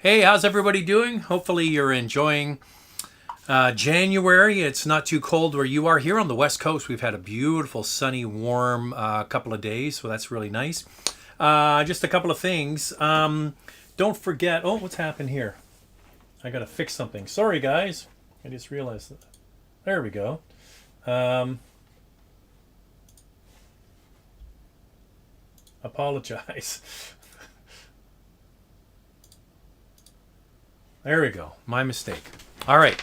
Hey, how's everybody doing? Hopefully you're enjoying January. It's not too cold where you are. Here on the West Coast, we've had a beautiful, sunny, warm couple of days, so that's really nice. Just a couple of things. Don't forget... Oh, what's happened here? I got to fix something. Sorry, guys. I just realized that. There we go. Apologize. There we go. My mistake. All right.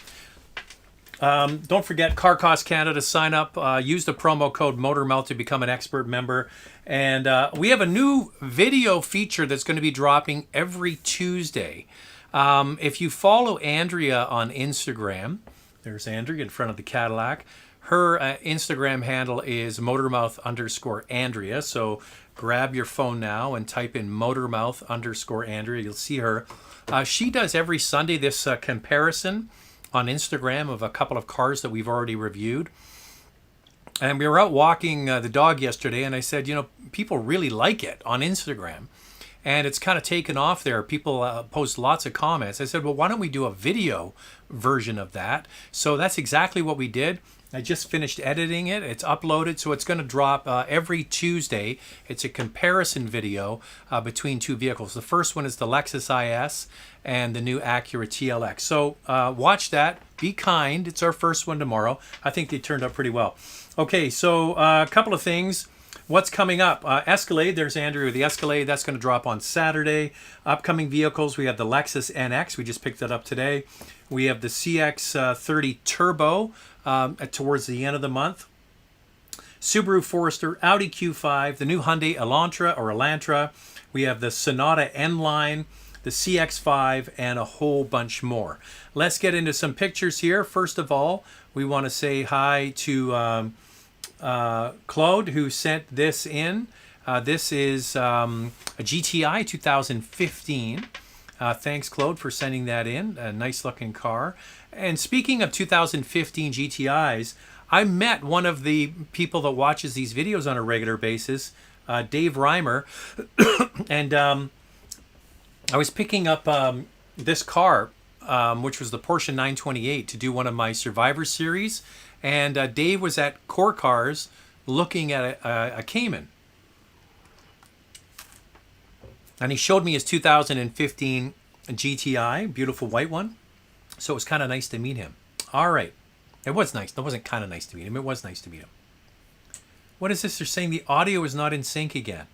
Don't forget Car Cost Canada. Sign up. Use the promo code MotorMouth to become an expert member. And we have a new video feature that's going to be dropping every Tuesday. If you follow Andrea on Instagram, there's Andrea in front of the Cadillac. Her Instagram handle is motormouth_Andrea. So grab your phone now and type in motormouth_Andrea. You'll see her. She does every Sunday this comparison on Instagram of a couple of cars that we've already reviewed. And we were out walking the dog yesterday, and I said, you know, people really like it on Instagram. And it's kind of taken off there. People post lots of comments. I said, well, why don't we do a video version of that? So that's exactly what we did. I just finished editing it. It's uploaded, so it's going to drop every Tuesday. It's a comparison video between two vehicles. The first one is the Lexus IS and the new Acura TLX. So watch that. Be kind. It's our first one tomorrow. I think they turned out pretty well. Okay, so a couple of things. What's coming up? Escalade. There's Andrew with the Escalade. That's going to drop on Saturday. Upcoming vehicles. We have the Lexus NX. We just picked that up today. We have the CX-30 Turbo towards the end of the month. Subaru Forester, Audi Q5, the new Hyundai Elantra. We have the Sonata N line, the CX-5, and a whole bunch more. Let's get into some pictures here. First of all, we want to say hi to Claude, who sent this in. This is a GTI 2015. Thanks, Claude, for sending that in. A nice looking car. And speaking of 2015 GTIs, I met one of the people that watches these videos on a regular basis, Dave Reimer. And I was picking up this car, which was the Porsche 928, to do one of my Survivor series. And Dave was at Core Cars looking at a Cayman. And he showed me his 2015 GTI, beautiful white one. So it was kind of nice to meet him. All right. It was nice. It wasn't kind of nice to meet him. It was nice to meet him. What is this? They're saying the audio is not in sync again.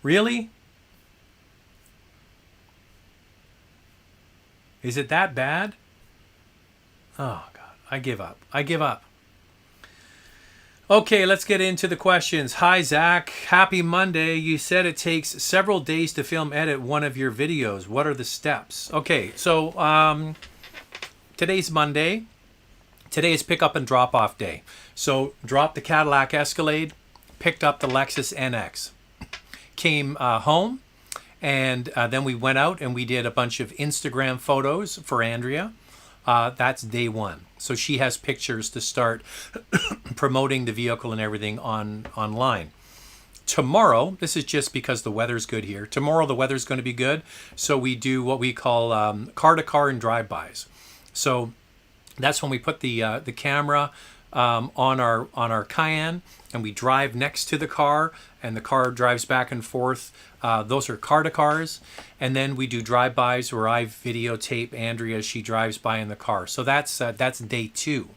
Really? Is it that bad? Oh, God. I give up. I give up. Okay, let's get into the questions. Hi, Zach. Happy Monday. You said it takes several days to film edit one of your videos. What are the steps? Okay, so today's Monday. Today is pick up and drop off day. So dropped the Cadillac Escalade, picked up the Lexus NX. Came home, and then we went out and we did a bunch of Instagram photos for Andrea. That's day one. So she has pictures to start promoting the vehicle and everything online. Tomorrow, this is just because the weather's good here. Tomorrow the weather's going to be good, so we do what we call car-to-car and drive-bys. So that's when we put the camera on our Cayenne, and we drive next to the car, and the car drives back and forth. Those are car-to-cars. And then we do drive-bys where I videotape Andrea as she drives by in the car. So that's day two.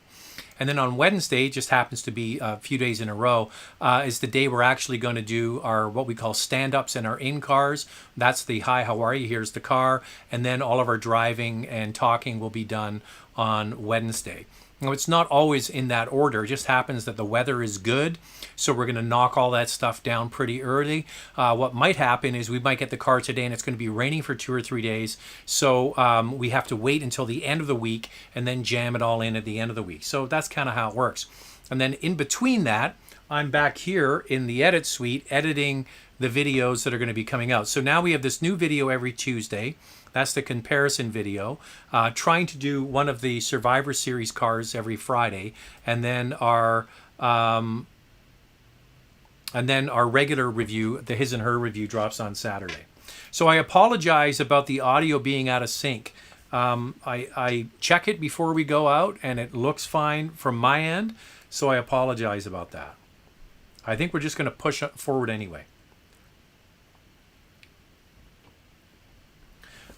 And then on Wednesday, just happens to be a few days in a row, is the day we're actually going to do our what we call stand-ups in our in-cars. That's the hi, how are you? Here's the car. And then all of our driving and talking will be done on Wednesday. Now, it's not always in that order. It just happens that the weather is good, so we're going to knock all that stuff down pretty early. What might happen is we might get the car today and it's going to be raining for 2 or 3 days, so we have to wait until the end of the week and then jam it all in at the end of the week. So that's kind of how it works. And then in between that, I'm back here in the edit suite editing the videos that are going to be coming out. So now we have this new video every Tuesday. That's the comparison video. Trying to do one of the Survivor Series cars every Friday, and then our regular review, the his and her review, drops on Saturday. So I apologize about the audio being out of sync. I check it before we go out, and it looks fine from my end. So I apologize about that. I think we're just going to push forward anyway.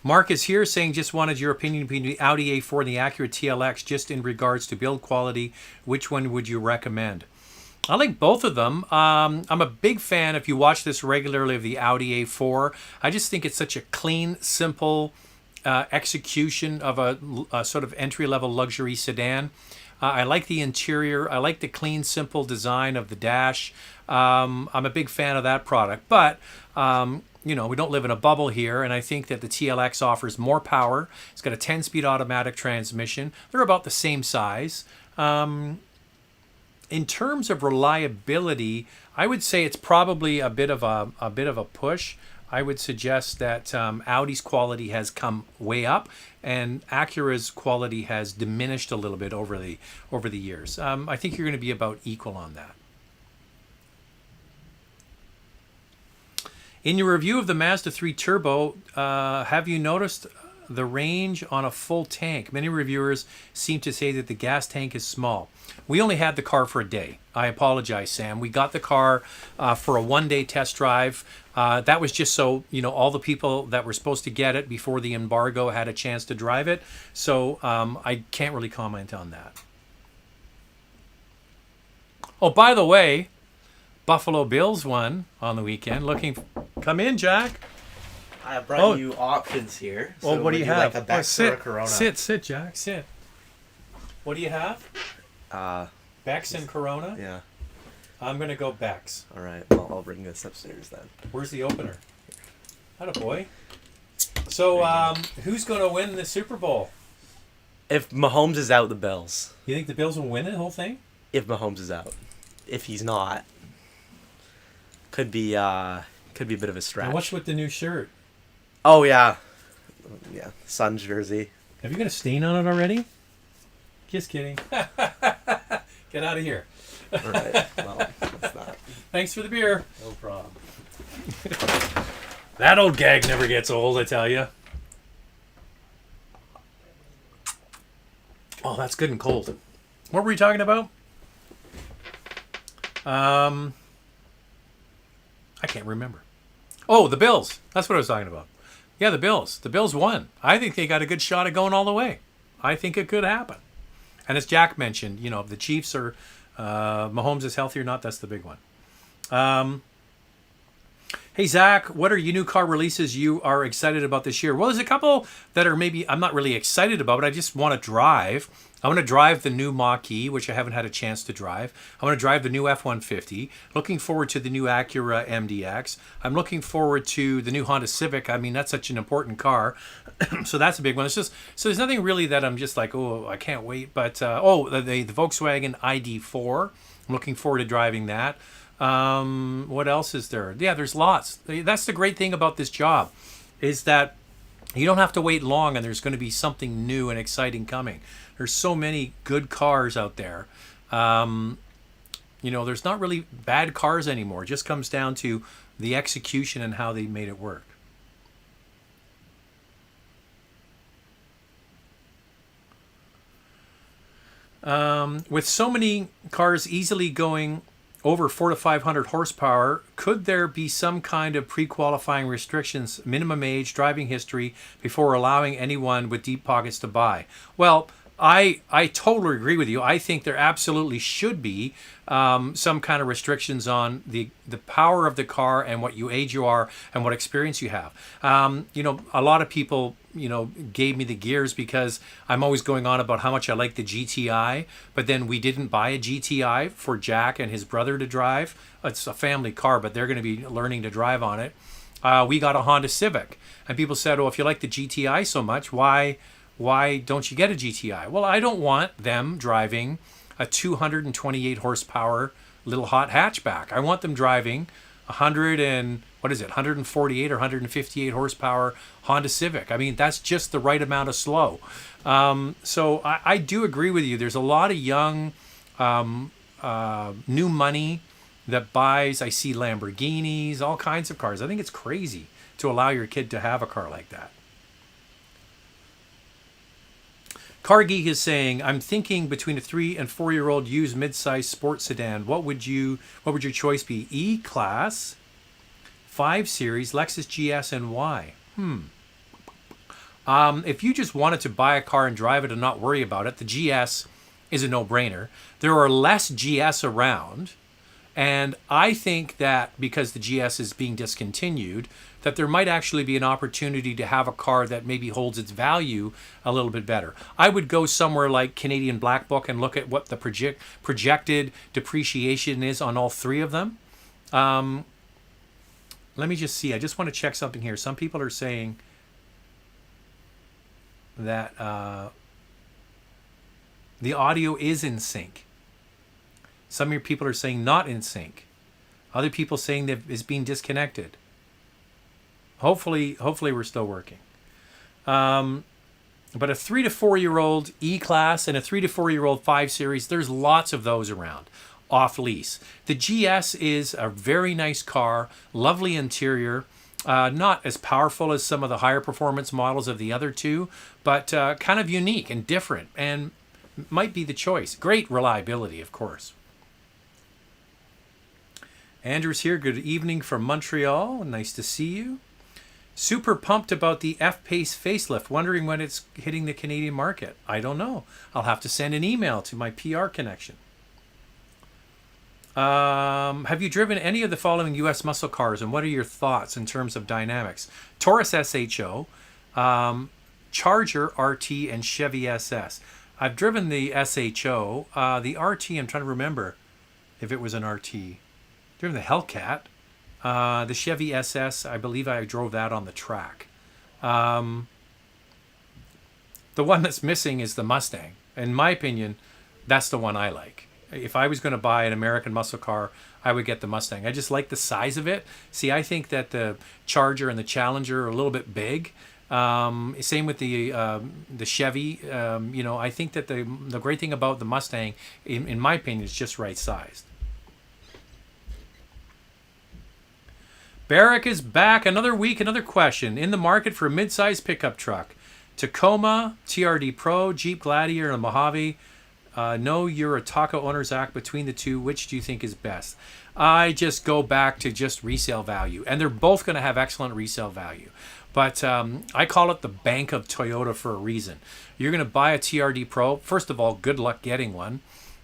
Mark is here saying, just wanted your opinion between the Audi A4 and the Acura TLX, just in regards to build quality. Which one would you recommend? I like both of them. I'm a big fan, if you watch this regularly, of the Audi A4. I just think it's such a clean, simple execution of a sort of entry-level luxury sedan. I like the interior. I like the clean, simple design of the dash. I'm a big fan of that product. But you know, we don't live in a bubble here, and I think that the TLX offers more power. It's got a 10-speed automatic transmission. They're about the same size. In terms of reliability, I would say it's probably a bit of a push. I would suggest that Audi's quality has come way up, and Acura's quality has diminished a little bit over the years. I think you're going to be about equal on that. In your review of the Mazda 3 Turbo, have you noticed the range on a full tank? Many reviewers seem to say that the gas tank is small. We only had the car for a day. I apologize, Sam. We got the car for a one-day test drive. That was just so, you know, all the people that were supposed to get it before the embargo had a chance to drive it. So I can't really comment on that. Oh, by the way, Buffalo Bills won on the weekend. Come in, Jack. I brought you options here. So what do you have? Like a Bex or a Corona? Sit, Jack. Sit. What do you have? Bex and Corona? Yeah. I'm going to go Bex. All right. I'll bring this upstairs then. Where's the opener? Attaboy. So, who's going to win the Super Bowl? If Mahomes is out, the Bills. You think the Bills will win the whole thing? If Mahomes is out. If he's not, could be a bit of a stretch. And what's with the new shirt? Oh, yeah. Yeah, Suns jersey. Have you got a stain on it already? Just kidding. Get out of here. All right. Well, that's not. Thanks for the beer. No problem. That old gag never gets old, I tell you. Oh, that's good and cold. What were we talking about? I can't remember. Oh, the Bills. That's what I was talking about. Yeah, the Bills. The Bills won. I think they got a good shot at going all the way. I think it could happen. And as Jack mentioned, you know, if the Chiefs are, Mahomes is healthy or not, that's the big one. Hey, Zach, what are your new car releases you are excited about this year? Well, there's a couple that are maybe I'm not really excited about, but I just want to drive. I want to drive the new Mach-E, which I haven't had a chance to drive. I want to drive the new F-150. Looking forward to the new Acura MDX. I'm looking forward to the new Honda Civic. I mean, that's such an important car. So that's a big one. It's just, so there's nothing really that I'm just like, oh, I can't wait. But, the Volkswagen ID4. I'm looking forward to driving that. What else is there? Yeah, there's lots. That's the great thing about this job, is that you don't have to wait long, and there's going to be something new and exciting coming. There's so many good cars out there. You know, there's not really bad cars anymore. It just comes down to the execution and how they made it work. With so many cars easily going over 400 to 500 horsepower, could there be some kind of pre-qualifying restrictions, minimum age, driving history, before allowing anyone with deep pockets to buy? Well, I totally agree with you. I think there absolutely should be some kind of restrictions on the power of the car and what age you are and what experience you have. You know, a lot of people, you know, gave me the gears because I'm always going on about how much I like the GTI, but then we didn't buy a GTI for Jack and his brother to drive. It's a family car, but they're going to be learning to drive on it. We got a Honda Civic, and people said, oh, if you like the GTI so much, why don't you get a GTI? Well, I don't want them driving a 228 horsepower little hot hatchback. I want them driving 148 or 158 horsepower Honda Civic. I mean, that's just the right amount of slow. So I do agree with you. There's a lot of young, new money that buys, I see Lamborghinis, all kinds of cars. I think it's crazy to allow your kid to have a car like that. Car Geek is saying, I'm thinking between a 3 and 4-year-old used mid-size sports sedan. What would your choice be? E-Class, 5 Series, Lexus GS, and why? If you just wanted to buy a car and drive it and not worry about it, the GS is a no-brainer. There are less GS around, and I think that because the GS is being discontinued, that there might actually be an opportunity to have a car that maybe holds its value a little bit better. I would go somewhere like Canadian Black Book and look at what the projected depreciation is on all 3 of them. Let me just see. I just want to check something here. Some people are saying that the audio is in sync. Some of your people are saying not in sync. Other people saying that it's being disconnected. Hopefully we're still working. But a 3 to 4-year-old E-Class and a 3 to 4-year-old 5 Series, there's lots of those around off lease. The GS is a very nice car, lovely interior, not as powerful as some of the higher performance models of the other 2, but kind of unique and different, and might be the choice. Great reliability, of course. Andrew's here. Good evening from Montreal. Nice to see you. Super pumped about the F-Pace facelift. Wondering when it's hitting the Canadian market. I don't know. I'll have to send an email to my PR connection. Have you driven any of the following U.S. muscle cars, and what are your thoughts in terms of dynamics? Taurus SHO, Charger RT, and Chevy SS. I've driven the SHO. The RT, I'm trying to remember if it was an RT. Driven the Hellcat. The Chevy SS, I believe I drove that on the track. The one that's missing is the Mustang. In my opinion, that's the one I like. If I was going to buy an American muscle car, I would get the Mustang. I just like the size of it. See, I think that the Charger and the Challenger are a little bit big. Same with the Chevy. I think that the great thing about the Mustang, in my opinion, is just right sized. Barrick is back. Another week, another question. In the market for a mid-size pickup truck. Tacoma, TRD Pro, Jeep Gladiator, and Mojave. No, you're a Taco Owners Act. Between the 2, which do you think is best? I just go back to just resale value. And they're both going to have excellent resale value. But I call it the bank of Toyota for a reason. You're going to buy a TRD Pro. First of all, good luck getting one.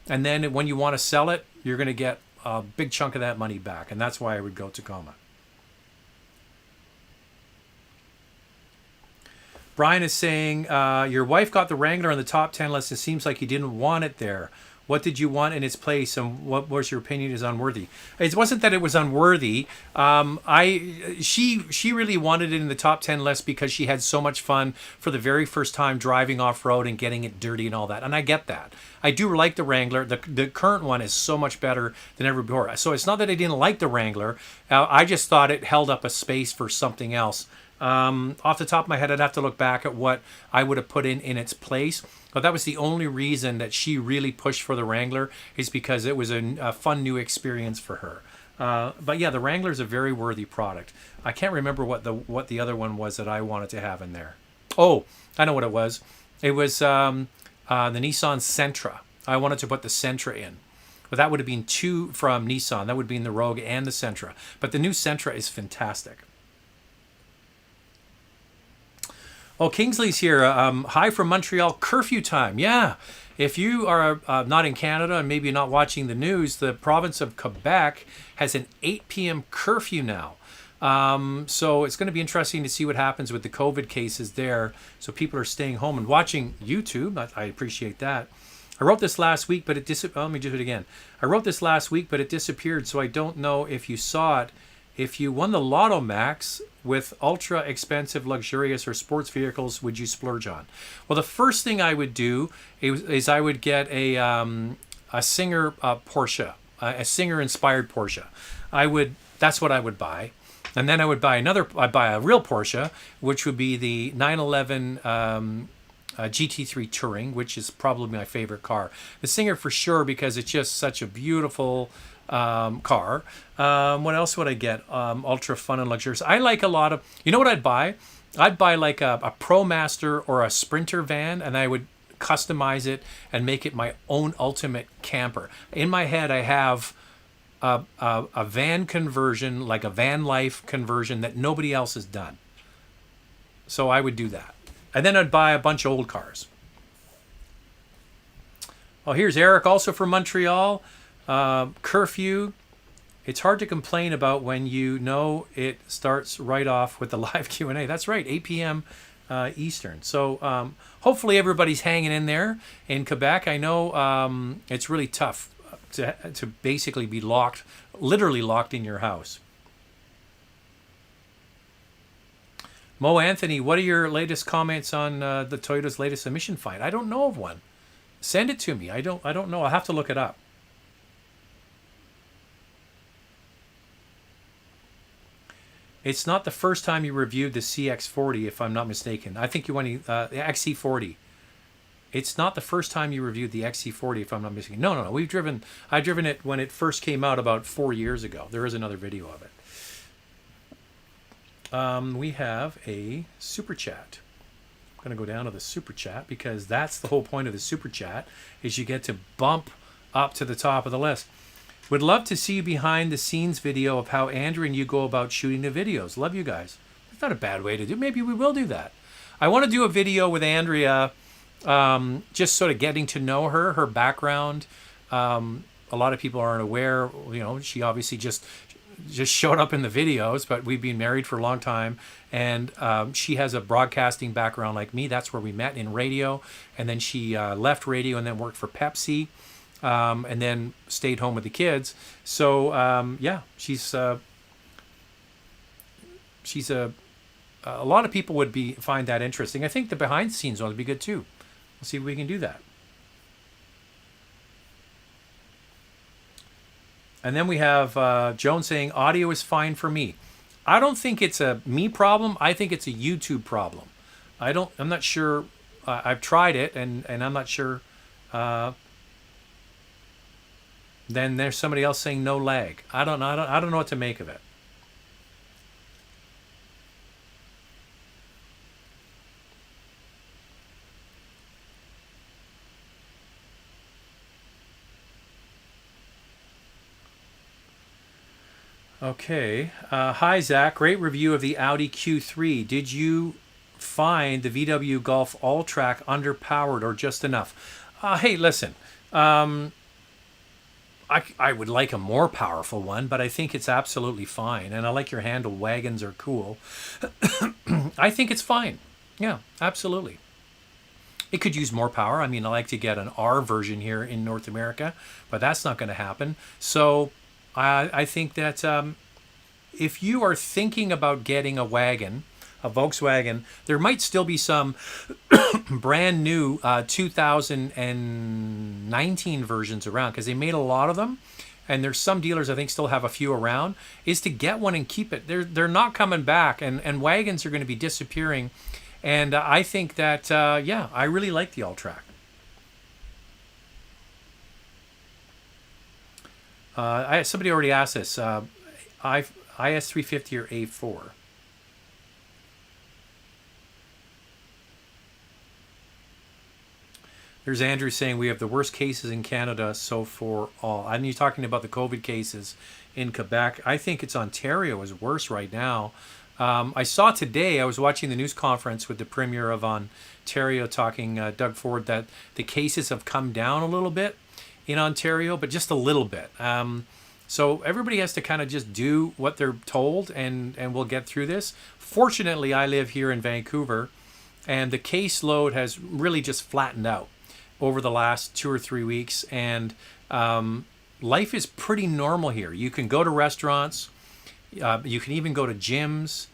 And then when you want to sell it, you're going to get a big chunk of that money back. And that's why I would go Tacoma. Brian is saying, your wife got the Wrangler on the top 10 list. It seems like you didn't want it there. What did you want in its place, and what was your opinion is unworthy? It wasn't that it was unworthy. She really wanted it in the top 10 list because she had so much fun for the very first time driving off-road and getting it dirty and all that. And I get that. I do like the Wrangler. The current one is so much better than ever before. So it's not that I didn't like the Wrangler. I just thought it held up a space for something else. Off the top of my head, I'd have to look back at what I would have put in its place. But that was the only reason that she really pushed for the Wrangler, is because it was a fun new experience for her. But yeah, the Wrangler is a very worthy product. I can't remember what the other one was that I wanted to have in there. Oh, I know what it was. It was the Nissan Sentra. I wanted to put the Sentra in. But that would have been 2 from Nissan. That would have been the Rogue and the Sentra. But the new Sentra is fantastic. Oh, Kingsley's here. Hi from Montreal. Curfew time. Yeah. If you are not in Canada and maybe not watching the news, the province of Quebec has an 8 p.m. curfew now. So it's going to be interesting to see what happens with the COVID cases there. So people are staying home and watching YouTube. I appreciate that. I wrote this last week, but it disappeared. Let me do it again. I wrote this last week, but it disappeared. So I don't know if you saw it. If you won the Lotto Max with ultra expensive, luxurious, or sports vehicles, would you splurge on? Well, the first thing I would do is I would get a Singer Porsche, a Singer-inspired Porsche. That's what I would buy. And then I'd buy a real Porsche, which would be the 911 GT3 Touring, which is probably my favorite car. The Singer for sure, because it's just such a beautiful car. What else would I get? Ultra fun and luxurious. I like a lot of. You know what I'd buy? I'd buy like a ProMaster or a Sprinter van, and I would customize it and make it my own ultimate camper. In my head, I have a van conversion, like a van life conversion that nobody else has done. So I would do that. And then I'd buy a bunch of old cars. Oh, here's Eric, also from Montreal. Curfew. It's hard to complain about when you know it starts right off with the live Q&A. That's right, 8 p.m. Eastern. So hopefully everybody's hanging in there in Quebec. I know it's really tough to basically be locked, literally locked in your house. Mo Anthony, what are your latest comments on the Toyota's latest emission find? I don't know of one. Send it to me. I don't know. I'll have to look it up. It's not the first time you reviewed the CX40, if I'm not mistaken. I think you want the XC40. It's not the first time you reviewed the XC40, if I'm not mistaken. No. I've driven it when it first came out about 4 years ago. There is another video of it. We have a super chat. I'm going to go down to the super chat because that's the whole point of the super chat, is you get to bump up to the top of the list. Would love to see you behind the scenes video of how Andrew and you go about shooting the videos. Love you guys. It's not a bad way to do. Maybe we will do that. I want to do a video with Andrea, just sort of getting to know her background. A lot of people aren't aware. You know, she obviously just showed up in the videos, but we've been married for a long time, and she has a broadcasting background like me. That's where we met, in radio, and then she left radio and then worked for Pepsi. And then stayed home with the kids. So yeah, she's a lot of people would find that interesting. I think the behind the scenes one would be good too. We'll see if we can do that. And then we have Joan saying audio is fine for me. I don't think it's a me problem. I think it's a YouTube problem. I'm not sure. I've tried it and I'm not sure. Then there's somebody else saying no lag. I don't know what to make of it. Okay. Hi, Zach. Great review of the Audi Q3. Did you find the VW Golf All-Track underpowered or just enough? Hey, listen. I would like a more powerful one, but I think it's absolutely fine. And I like your handle. Wagons are cool. I think it's fine. Yeah, absolutely. It could use more power. I mean, I like to get an R version here in North America, but that's not going to happen. So I think that if you are thinking about getting a wagon, a Volkswagen, there might still be some brand new 2019 versions around, because they made a lot of them, and there's some dealers I think still have a few around, is to get one and keep it. They're not coming back, and wagons are going to be disappearing. And I think that, yeah, I really like the All-Track. Somebody already asked this. IS350 or A4? There's Andrew saying we have the worst cases in Canada so for all. I mean, you're talking about the COVID cases in Quebec. I think it's Ontario is worse right now. I saw today, I was watching the news conference with the Premier of Ontario talking, Doug Ford, that the cases have come down a little bit in Ontario, but just a little bit. So everybody has to kind of just do what they're told, and we'll get through this. Fortunately, I live here in Vancouver, and the caseload has really just flattened out over the last 2 or 3 weeks, and life is pretty normal here. You can go to restaurants, you can even go to gyms,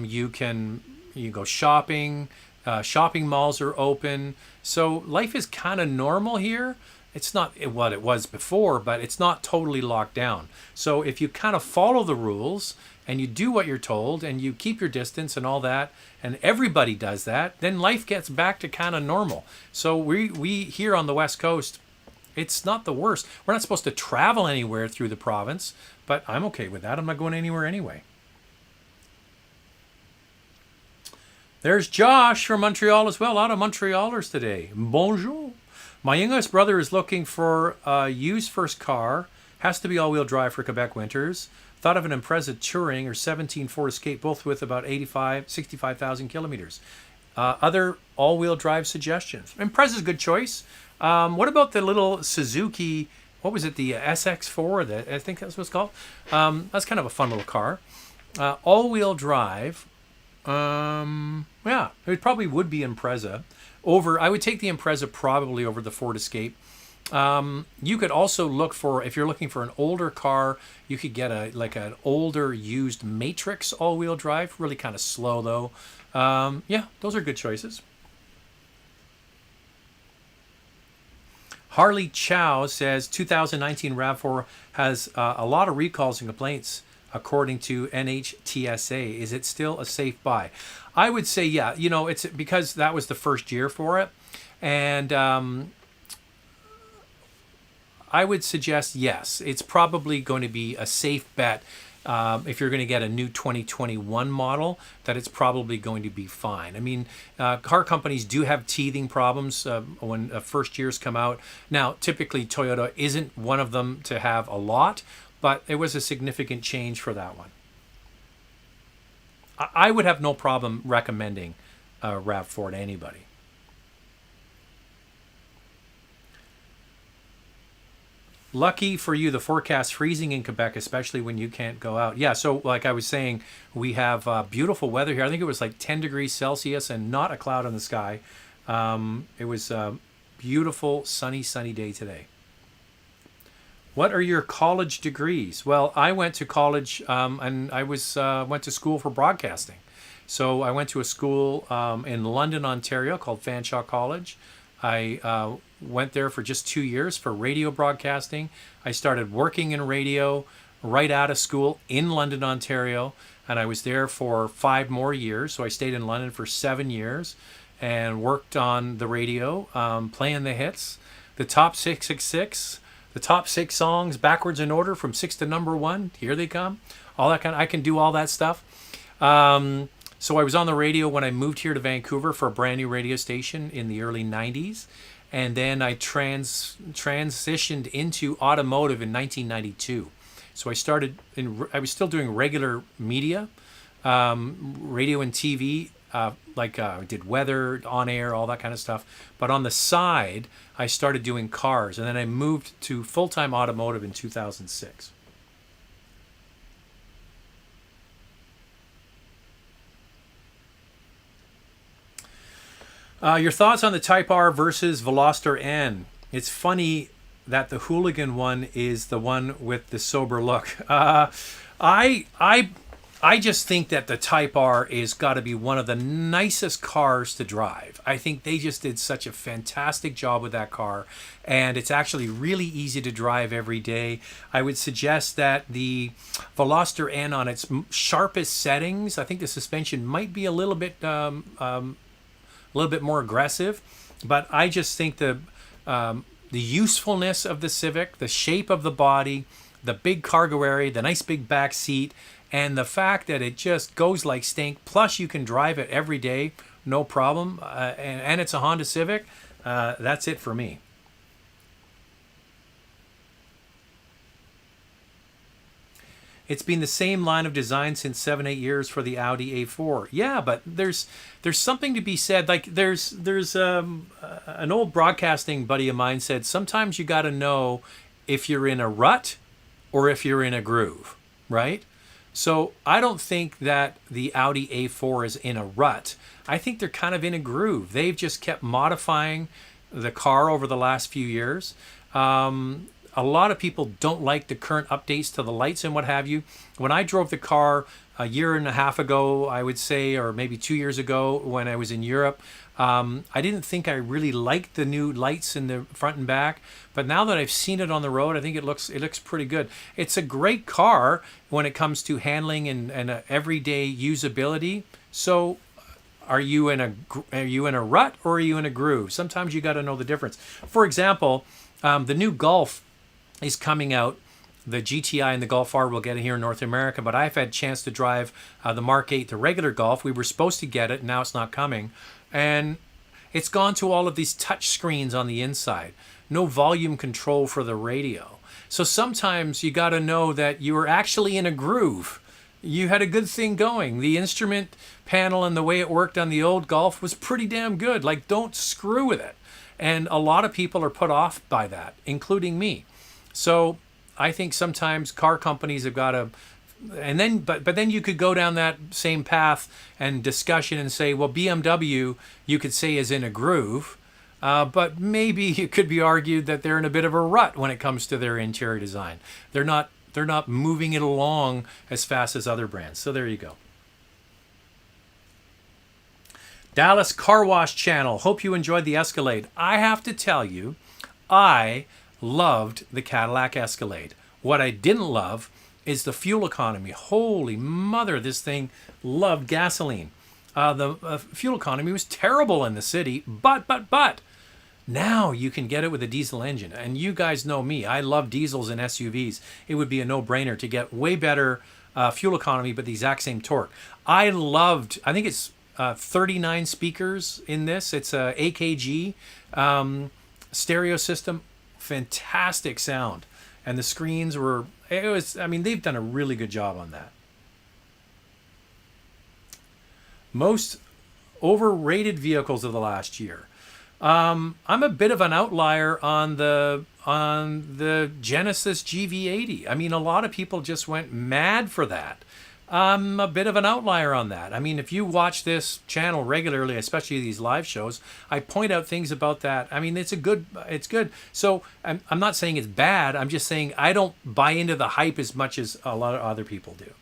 you can go shopping, shopping malls are open. So life is kind of normal here. It's not what it was before, but it's not totally locked down. So if you kind of follow the rules and you do what you're told and you keep your distance and all that, and everybody does that, then life gets back to kind of normal. So we here on the West Coast, It's not the worst. We're not supposed to travel anywhere through the province, but I'm okay with that. I'm not going anywhere anyway. There's Josh from Montreal as well. A lot of Montrealers today. Bonjour. My youngest brother is looking for a used first car. Has to be all-wheel drive for Quebec winters. Thought of an Impreza Touring or 17 Ford Escape, both with about 65,000 kilometers. Other all-wheel drive suggestions. Impreza's a good choice. What about the little Suzuki, what was it, the SX4? I think that's what it's called. That's kind of a fun little car. All-wheel drive. Yeah, it probably would be Impreza. I would take the Impreza probably over the Ford Escape. You could also look for, if you're looking for an older car, you could get an older used Matrix all-wheel drive. Really kind of slow though. Yeah, those are good choices. Harley Chow says 2019 RAV4 has a lot of recalls and complaints according to Nhtsa. Is it still a safe buy? I would say, yeah. You know, it's because that was the first year for it. And I would suggest, yes, it's probably going to be a safe bet. If you're going to get a new 2021 model, that it's probably going to be fine. I mean, car companies do have teething problems when first years come out. Now, typically Toyota isn't one of them to have a lot, but it was a significant change for that one. I would have no problem recommending RAV4 to anybody. Lucky for you, the forecast freezing in Quebec, especially when you can't go out. Yeah, so like I was saying, we have beautiful weather here. I think it was like 10 degrees Celsius and not a cloud in the sky. It was a beautiful, sunny day today. What are your college degrees? Well, I went to college and I went to school for broadcasting. So I went to a school in London, Ontario called Fanshawe College. I went there for just 2 years for radio broadcasting. I started working in radio right out of school in London, Ontario, and I was there for 5 more years. So I stayed in London for 7 years and worked on the radio, playing the hits, the top 666, the top 6 songs backwards in order from 6 to number 1. Here they come. All that I can do all that stuff. So I was on the radio when I moved here to Vancouver for a brand new radio station in the early 90s. And then I transitioned into automotive in 1992. So I was still doing regular media, radio and TV, I did weather, on air, all that kind of stuff. But on the side, I started doing cars. And then I moved to full-time automotive in 2006. Your thoughts on the Type R versus Veloster N? It's funny that the hooligan one is the one with the sober look. I just think that the Type R is got to be one of the nicest cars to drive. I think they just did such a fantastic job with that car, and it's actually really easy to drive every day. I would suggest that the Veloster N on its sharpest settings, I think the suspension might be a little bit more aggressive, but I just think the usefulness of the Civic, the shape of the body, the big cargo area, the nice big back seat, and the fact that it just goes like stink, plus you can drive it every day, no problem, and it's a Honda Civic, that's it for me. It's been the same line of design since 7-8 years for the Audi A4. Yeah, but there's something to be said. Like there's an old broadcasting buddy of mine said sometimes you got to know if you're in a rut or if you're in a groove, right? So I don't think that the Audi A4 is in a rut. I think they're kind of in a groove. They've just kept modifying the car over the last few years. A lot of people don't like the current updates to the lights and what have you. When I drove the car a year and a half ago, I would say, or maybe 2 years ago when I was in Europe, I didn't think I really liked the new lights in the front and back. But now that I've seen it on the road, I think it looks pretty good. It's a great car when it comes to handling and everyday usability. So are you in a rut or are you in a groove? Sometimes you got to know the difference. For example, The new Golf is coming out. The GTI and the Golf R will get it here in North America, but I've had a chance to drive the Mark 8, the regular Golf. We were supposed to get it, now it's not coming. And it's gone to all of these touch screens on the inside. No volume control for the radio. So sometimes you got to know that you were actually in a groove. You had a good thing going. The instrument panel and the way it worked on the old Golf was pretty damn good. Like, don't screw with it. And a lot of people are put off by that, including me. So I think sometimes car companies have got to, and then, but then you could go down that same path and discussion and say, well, BMW, you could say, is in a groove, but maybe it could be argued that they're in a bit of a rut when it comes to their interior design. They're not moving it along as fast as other brands. So there you go. Dallas Car Wash Channel. Hope you enjoyed the Escalade. I have to tell you, I loved the Cadillac Escalade. What I didn't love is the fuel economy. Holy mother, this thing loved gasoline. The fuel economy was terrible in the city, but now you can get it with a diesel engine. And you guys know me. I love diesels and SUVs. It would be a no-brainer to get way better fuel economy, but the exact same torque. I think it's 39 speakers in this. It's a AKG stereo system. Fantastic sound. And the screens they've done a really good job on that. Most overrated vehicles of the last year. I'm a bit of an outlier on the Genesis GV80. I mean, a lot of people just went mad for that. I'm a bit of an outlier on that. I mean, if you watch this channel regularly, especially these live shows, I point out things about that. I mean, it's good. So I'm not saying it's bad. I'm just saying I don't buy into the hype as much as a lot of other people do.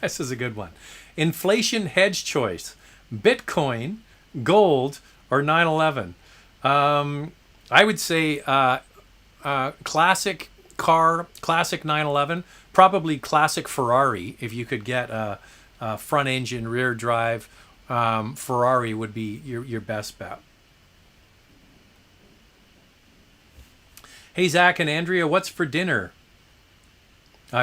This is a good one. Inflation hedge choice: Bitcoin, gold, or 9/11. I would say classic car, classic 911, probably classic Ferrari. If you could get a front engine, rear drive Ferrari, would be your best bet. Hey, Zach and Andrea, what's for dinner?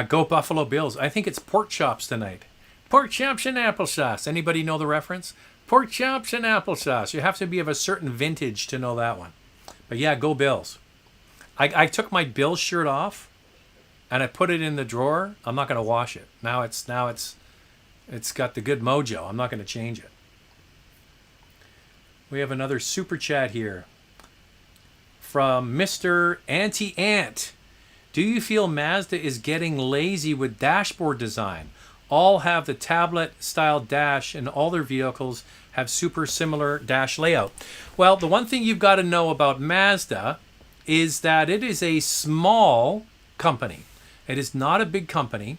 Go Buffalo Bills. I think it's pork chops tonight. Pork chops and applesauce. Anybody know the reference? Pork chops and applesauce. You have to be of a certain vintage to know that one. But yeah, go Bills. I took my Bills shirt off and I put it in the drawer. I'm not going to wash it. Now it's got the good mojo. I'm not going to change it. We have another super chat here from Mr. Anti-Ant. Do you feel Mazda is getting lazy with dashboard design? All have the tablet-style dash, and all their vehicles have super similar dash layout. Well, the one thing you've got to know about Mazda is that it is a small company. It is not a big company,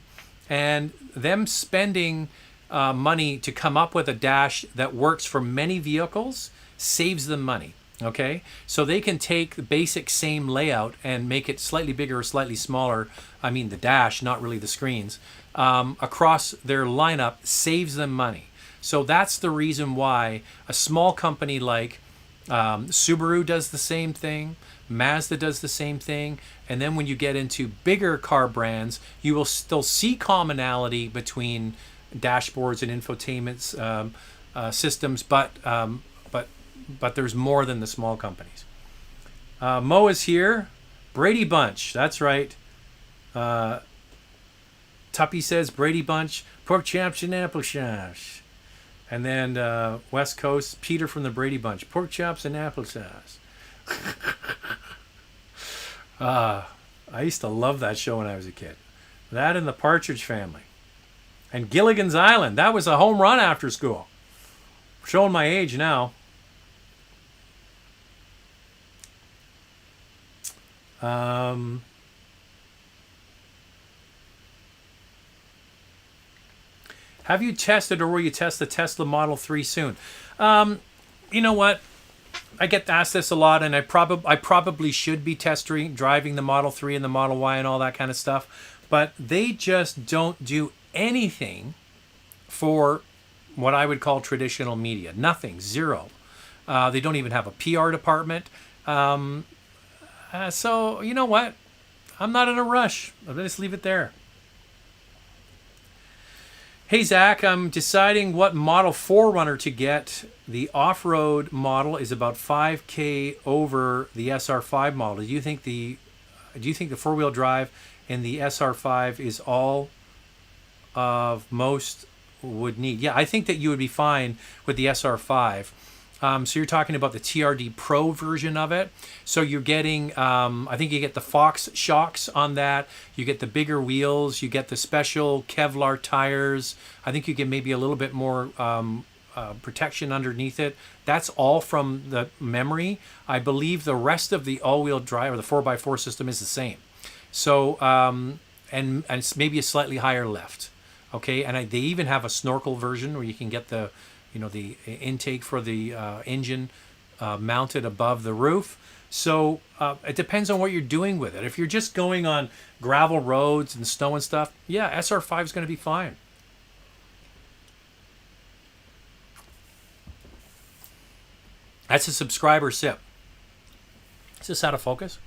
and them spending money to come up with a dash that works for many vehicles saves them money. Okay, so they can take the basic same layout and make it slightly bigger or slightly smaller. I mean, the dash, not really the screens, across their lineup saves them money. So that's the reason why a small company like Subaru does the same thing, Mazda does the same thing, and then when you get into bigger car brands, you will still see commonality between dashboards and infotainment systems, but there's more than the small companies. Mo is here. Brady Bunch, that's right. Tuppy says Brady Bunch, pork chops and applesauce. And then West Coast, Peter from the Brady Bunch, pork chops and applesauce. I used to love that show when I was a kid. That and the Partridge Family. And Gilligan's Island, that was a home run after school. Showing my age now. Have you tested, or will you test the Tesla Model 3 soon? You know what? I get asked this a lot, and I probably should be driving the Model 3 and the Model Y and all that kind of stuff, but they just don't do anything for what I would call traditional media. Nothing, zero. They don't even have a PR department. So you know what? I'm not in a rush. I'll just leave it there. Hey Zach, I'm deciding what model 4Runner to get. The off-road model is about $5,000 over the SR5 model. Do you think the four-wheel drive in the SR5 is all of most would need? Yeah, I think that you would be fine with the SR5. So you're talking about the TRD Pro version of it. So you're getting, I think you get the Fox shocks on that. You get the bigger wheels. You get the special Kevlar tires. I think you get maybe a little bit more protection underneath it. That's all from the memory. I believe the rest of the all-wheel drive or the 4x4 system is the same. So, and it's maybe a slightly higher lift. Okay, and they even have a snorkel version where you can get the the intake for the engine mounted above the roof. So it depends on what you're doing with it. If you're just going on gravel roads and snow and stuff, yeah, SR5 is going to be fine. That's a subscriber sip. Is this out of focus?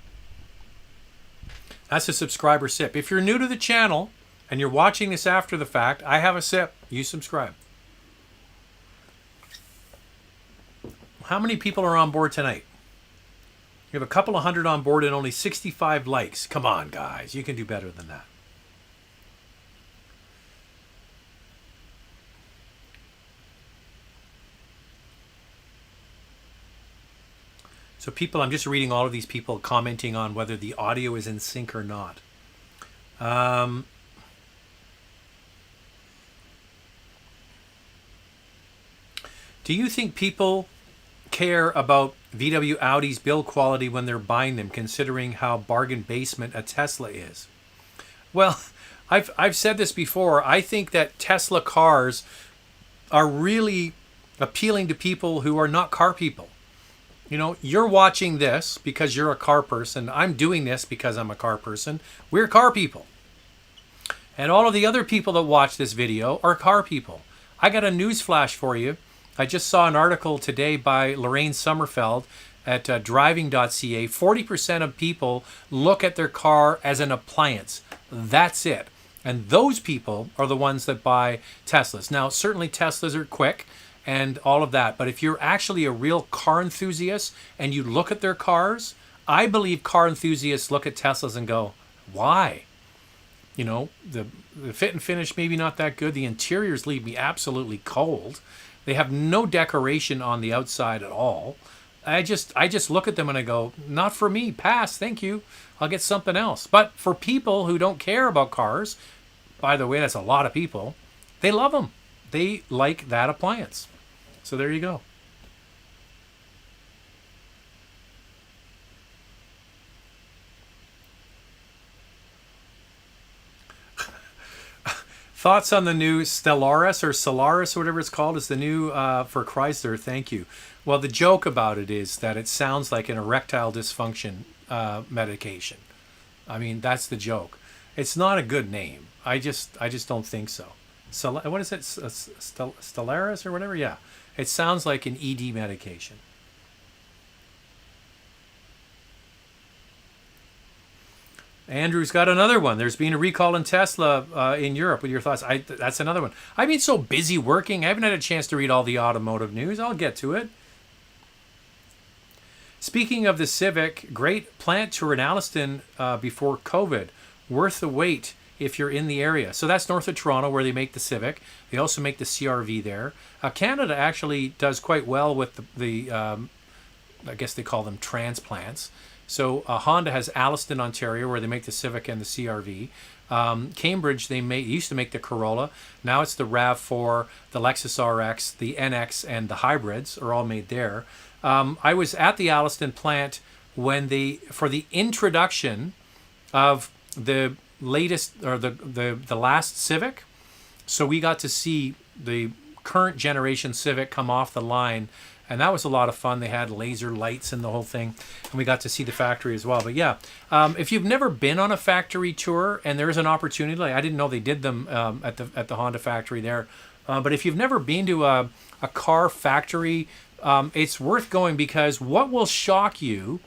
That's a subscriber sip. If you're new to the channel and you're watching this after the fact, I have a sip. You subscribe. How many people are on board tonight? You have a couple of hundred on board and only 65 likes. Come on, guys. You can do better than that. So people, I'm just reading all of these people commenting on whether the audio is in sync or not. Do you think people care about VW Audi's build quality when they're buying them, considering how bargain basement a Tesla is? Well, I've said this before. I think that Tesla cars are really appealing to people who are not car people. You know, you're watching this because you're a car person. I'm doing this because I'm a car person. We're car people. And all of the other people that watch this video are car people. I got a news flash for you. I just saw an article today by Lorraine Sommerfeld at driving.ca. 40% of people look at their car as an appliance. That's it. And those people are the ones that buy Teslas. Now, certainly Teslas are quick and all of that. But if you're actually a real car enthusiast and you look at their cars, I believe car enthusiasts look at Teslas and go, why? You know, the fit and finish maybe not that good. The interiors leave me absolutely cold. They have no decoration on the outside at all. I just look at them and I go, not for me, pass, thank you. I'll get something else. But for people who don't care about cars, by the way, that's a lot of people, they love them. They like that appliance. So there you go. Thoughts on the new Stellaris or Solaris or whatever it's called is the new for Chrysler. Thank you. Well, the joke about it is that it sounds like an erectile dysfunction medication. I mean, that's the joke. It's not a good name. I just don't think so. What is it? Stellaris or whatever? Yeah. It sounds like an ED medication. Andrew's got another one. There's been a recall in Tesla in Europe. What are your thoughts? That's another one. I've been so busy working. I haven't had a chance to read all the automotive news. I'll get to it. Speaking of the Civic, great plant tour in Alliston before COVID. Worth the wait if you're in the area. So that's north of Toronto where they make the Civic. They also make the CR-V there. Canada actually does quite well with the I guess they call them transplants. So Honda has Alliston, Ontario, where they make the Civic and the CR-V. Cambridge, they used to make the Corolla. Now it's the RAV4, the Lexus RX, the NX, and the hybrids are all made there. I was at the Alliston plant when for the introduction of the latest or the last Civic. So we got to see the current generation Civic come off the line. And that was a lot of fun. They had laser lights and the whole thing. And we got to see the factory as well. But yeah, if you've never been on a factory tour, and there is an opportunity, like I didn't know they did them at the Honda factory there. But if you've never been to a car factory it's worth going, because what will shock you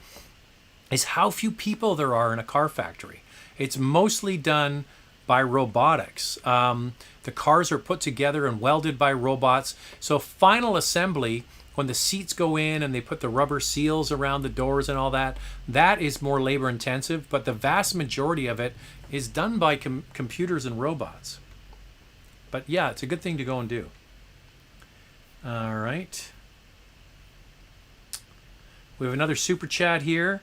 is how few people there are in a car factory. It's mostly done by robotics. The cars are put together and welded by robots. So final assembly, when the seats go in and they put the rubber seals around the doors and all that, that is more labor intensive, but the vast majority of it is done by computers and robots. But yeah, it's a good thing to go and do. All right. We have another super chat here.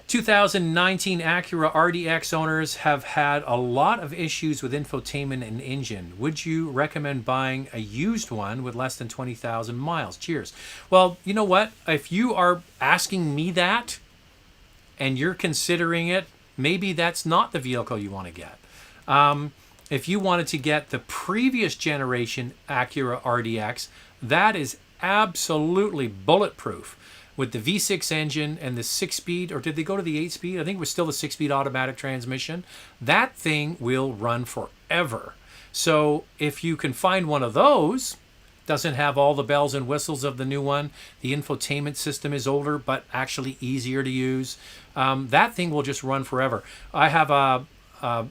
2019 Acura RDX owners have had a lot of issues with infotainment and engine. Would you recommend buying a used one with less than 20,000 miles? Cheers. Well, you know what? If you are asking me that and you're considering it, maybe that's not the vehicle you want to get. If you wanted to get the previous generation Acura RDX, that is absolutely bulletproof. With the V6 engine and the 6-speed, or did they go to the 8-speed? I think it was still the 6-speed automatic transmission. That thing will run forever. So if you can find one of those, doesn't have all the bells and whistles of the new one, the infotainment system is older but actually easier to use, that thing will just run forever. I have a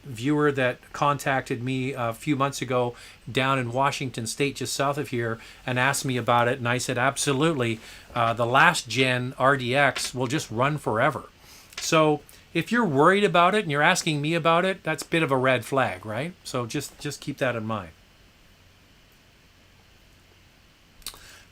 viewer that contacted me a few months ago down in Washington State, just south of here, and asked me about it, and I said absolutely, the last gen RDX will just run forever. So if you're worried about it and you're asking me about it, that's a bit of a red flag, right? So just keep that in mind.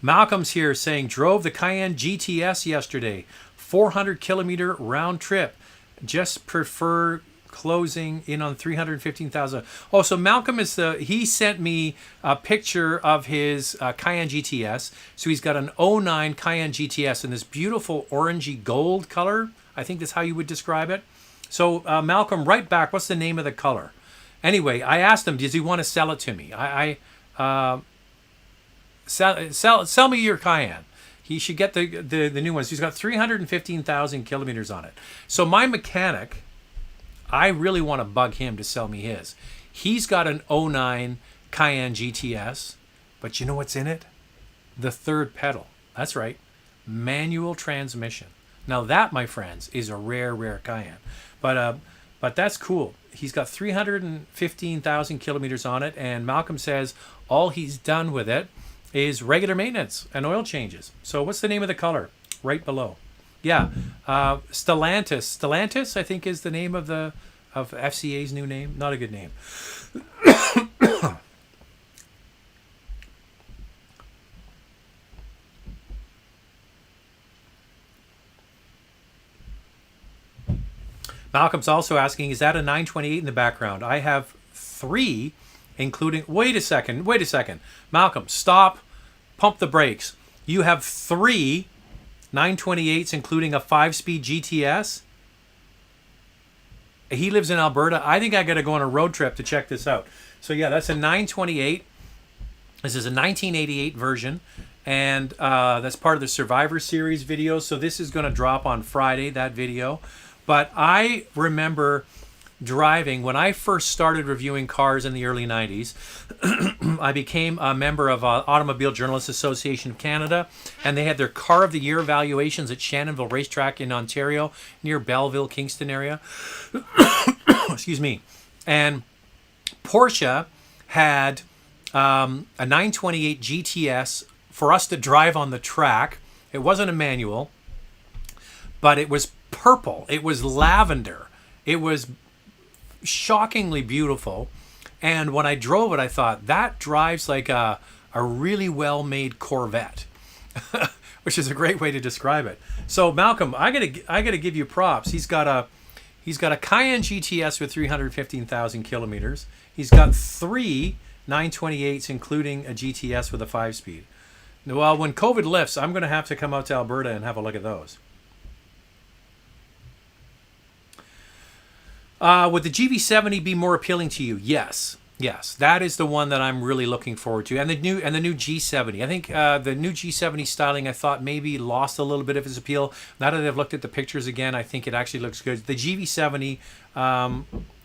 Malcolm's here saying, drove the Cayenne GTS yesterday, 400 kilometer round trip, just prefer closing in on 315,000. Oh, so Malcolm he sent me a picture of his Cayenne GTS. So he's got an 09 Cayenne GTS in this beautiful orangey gold color. I think that's how you would describe it. So Malcolm, right back, what's the name of the color? Anyway, I asked him, does he want to sell it to me? Sell me your Cayenne. He should get the new ones. He's got 315,000 kilometers on it. So my mechanic, I really want to bug him to sell me his. He's got an 09 Cayenne GTS, but you know what's in it? The third pedal. That's right. Manual transmission. Now that, my friends, is a rare Cayenne. But that's cool. He's got 315,000 kilometers on it, and Malcolm says all he's done with it is regular maintenance and oil changes. So what's the name of the color? Right below. Yeah, Stellantis. Stellantis, I think, is the name of FCA's new name. Not a good name. Malcolm's also asking, is that a 928 in the background? I have 3, including... Wait a second. Malcolm, stop. Pump the brakes. You have 3... 928s, including a 5-speed GTS. He lives in Alberta. I think I got to go on a road trip to check this out. So yeah, that's a 928. This is a 1988 version, and that's part of the Survivor Series video. So this is going to drop on Friday, that video. But I remember driving, when I first started reviewing cars in the early 90s, I became a member of Automobile Journalists Association of Canada, and they had their Car of the Year evaluations at Shannonville Racetrack in Ontario, near Belleville, Kingston area. Excuse me. And Porsche had a 928 GTS for us to drive on the track. It wasn't a manual, but it was purple. It was lavender. It was shockingly beautiful, and when I drove it, I thought that drives like a really well-made Corvette, which is a great way to describe it. So Malcolm, I gotta give you props. He's got a Cayenne GTS with 315,000 kilometers. He's got 3 928s, including a GTS with a 5-speed. Well, when COVID lifts, I'm going to have to come out to Alberta and have a look at those. Would the GV70 be more appealing to you? Yes, that is the one that I'm really looking forward to, and the new G70. I think the new G70 styling, I thought maybe lost a little bit of its appeal. Now that I've looked at the pictures again, I think it actually looks good. The GV70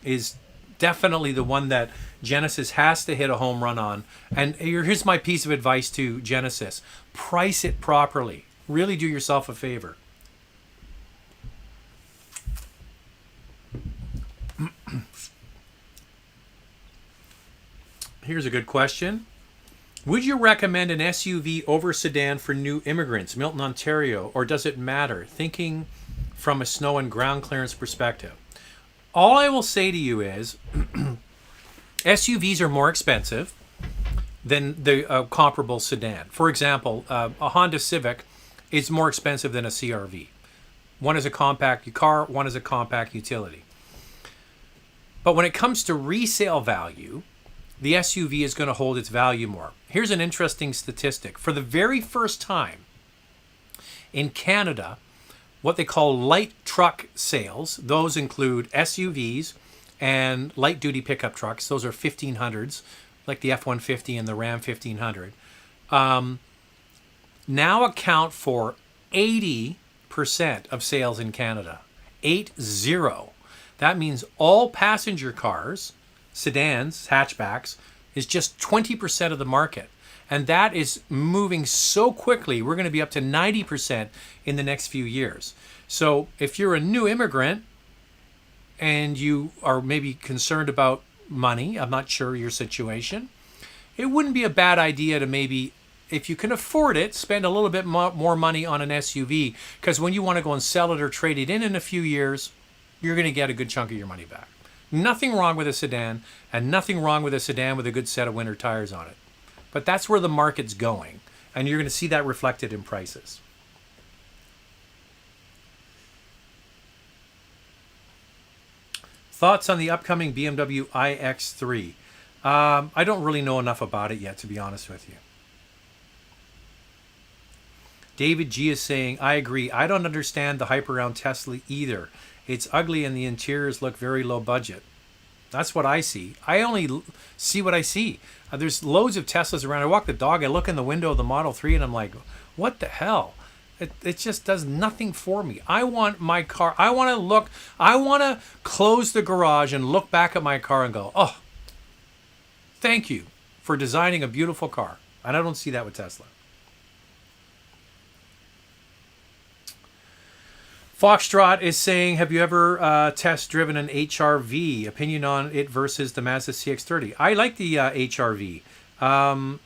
is definitely the one that Genesis has to hit a home run on. And here's my piece of advice to Genesis. Price it properly. Really do yourself a favor. Here's a good question. Would you recommend an SUV over sedan for new immigrants, Milton, Ontario, or does it matter? Thinking from a snow and ground clearance perspective. All I will say to you is SUVs are more expensive than the comparable sedan. For example, a Honda Civic is more expensive than a CR-V. One is a compact car, one is a compact utility. But when it comes to resale value, the SUV is going to hold its value more. Here's an interesting statistic. For the very first time in Canada, what they call light truck sales, those include SUVs and light duty pickup trucks. Those are 1500s, like the F-150 and the Ram 1500. Now account for 80% of sales in Canada. 80. That means all passenger cars, sedans, hatchbacks, is just 20% of the market. And that is moving so quickly, we're going to be up to 90% in the next few years. So if you're a new immigrant and you are maybe concerned about money, I'm not sure your situation, it wouldn't be a bad idea to maybe, if you can afford it, spend a little bit more money on an SUV, because when you want to go and sell it or trade it in a few years, you're going to get a good chunk of your money back. Nothing wrong with a sedan, and nothing wrong with a sedan with a good set of winter tires on it. But that's where the market's going, and you're going to see that reflected in prices. Thoughts on the upcoming BMW iX3? I don't really know enough about it yet, to be honest with you. David G is saying, I agree. I don't understand the hype around Tesla either. It's ugly and the interiors look very low budget. That's what I see. I only see what I see. There's loads of Teslas around. I walk the dog, I look in the window of the Model 3 and I'm like, what the hell? It just does nothing for me. I want my car, I want to close the garage and look back at my car and go, oh, thank you for designing a beautiful car. And I don't see that with Tesla. Foxtrot is saying, have you ever test driven an HR-V? Opinion on it versus the Mazda CX-30. I like the HR-V. Go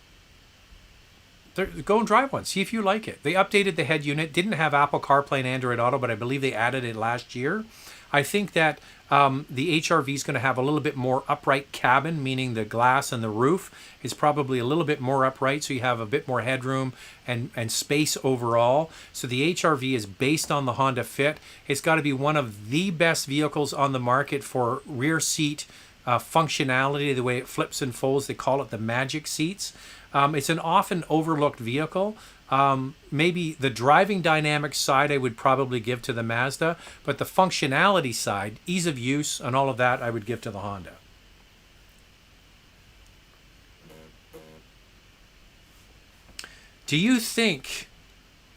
and drive one. See if you like it. They updated the head unit. Didn't have Apple CarPlay and Android Auto, but I believe they added it last year. I think that the HR-V is going to have a little bit more upright cabin, meaning the glass and the roof is probably a little bit more upright, so you have a bit more headroom and space overall. So the HR-V is based on the Honda Fit. It's got to be one of the best vehicles on the market for rear seat functionality, the way it flips and folds. They call it the magic seats. It's an often overlooked vehicle. Maybe the driving dynamics side I would probably give to the Mazda, but the functionality side, ease of use, and all of that I would give to the Honda. Do you think,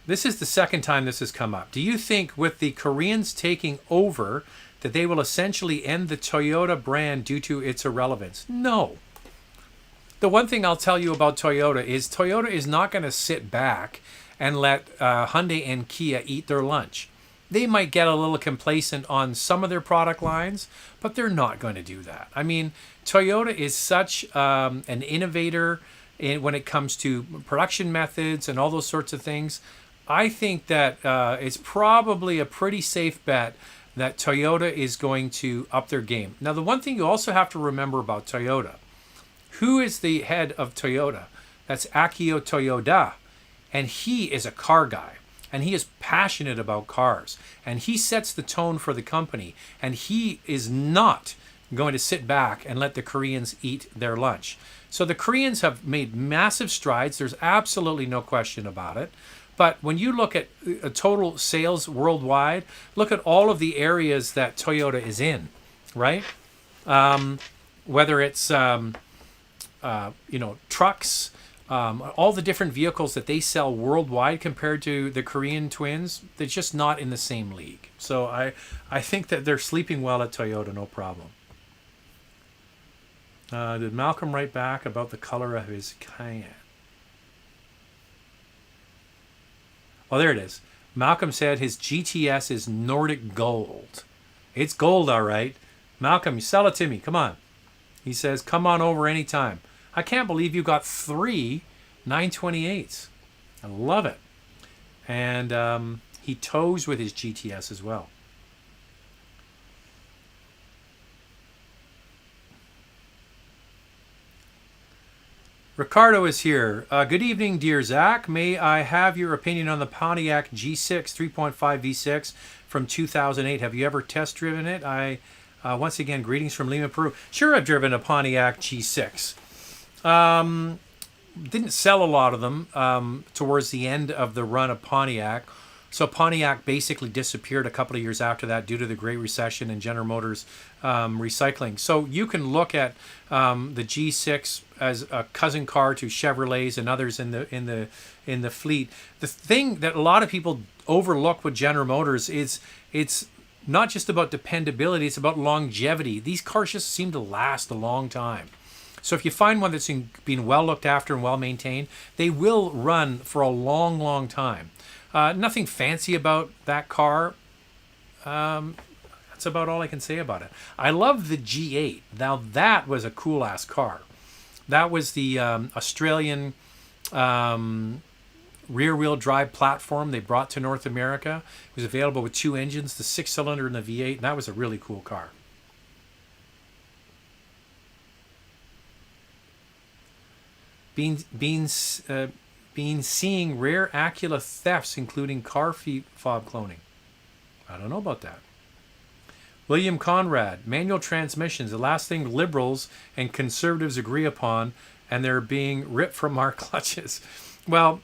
this is the second time this has come up, do you think with the Koreans taking over that they will essentially end the Toyota brand due to its irrelevance? No. The one thing I'll tell you about Toyota is not going to sit back and let Hyundai and Kia eat their lunch. They might get a little complacent on some of their product lines, but they're not going to do that. I mean, Toyota is such an innovator when it comes to production methods and all those sorts of things. I think that it's probably a pretty safe bet that Toyota is going to up their game. Now, the one thing you also have to remember about Toyota, who is the head of Toyota? That's Akio Toyoda. And he is a car guy. And he is passionate about cars. And he sets the tone for the company. And he is not going to sit back and let the Koreans eat their lunch. So the Koreans have made massive strides. There's absolutely no question about it. But when you look at total sales worldwide, look at all of the areas that Toyota is in, right? Whether it's trucks, all the different vehicles that they sell worldwide compared to the Korean twins, they're just not in the same league. So I think that they're sleeping well at Toyota, no problem. Did Malcolm write back about the color of his Cayenne? Oh, there it is. Malcolm said his GTS is Nordic gold. It's gold, all right. Malcolm, you sell it to me. Come on. He says, come on over anytime. I can't believe you got 3 928s. I love it. And he tows with his GTS as well. Ricardo is here. Good evening, dear Zach. May I have your opinion on the Pontiac G6 3.5 V6 from 2008? Have you ever test driven it? Once again, greetings from Lima, Peru. Sure, I've driven a Pontiac G6. Didn't sell a lot of them towards the end of the run of Pontiac. So Pontiac basically disappeared a couple of years after that due to the Great Recession and General Motors recycling. So you can look at the G6 as a cousin car to Chevrolets and others in the fleet. The thing that a lot of people overlook with General Motors is it's not just about dependability; it's about longevity. These cars just seem to last a long time. So if you find one that's been well looked after and well maintained, they will run for a long, long time. Nothing fancy about that car. That's about all I can say about it. I love the G8. Now that was a cool ass car. That was the Australian rear-wheel drive platform they brought to North America. It was available with 2 engines, the 6-cylinder and the V8, and that was a really cool car. Been seeing rare Acula thefts, including car fob cloning. I don't know about that. William Conrad, manual transmissions, the last thing liberals and conservatives agree upon, and they're being ripped from our clutches. Well,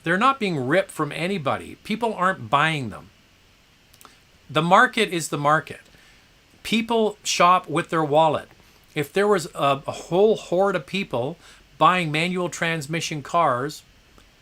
they're not being ripped from anybody. People aren't buying them. The market is the market. People shop with their wallet. If there was a whole horde of people buying manual transmission cars,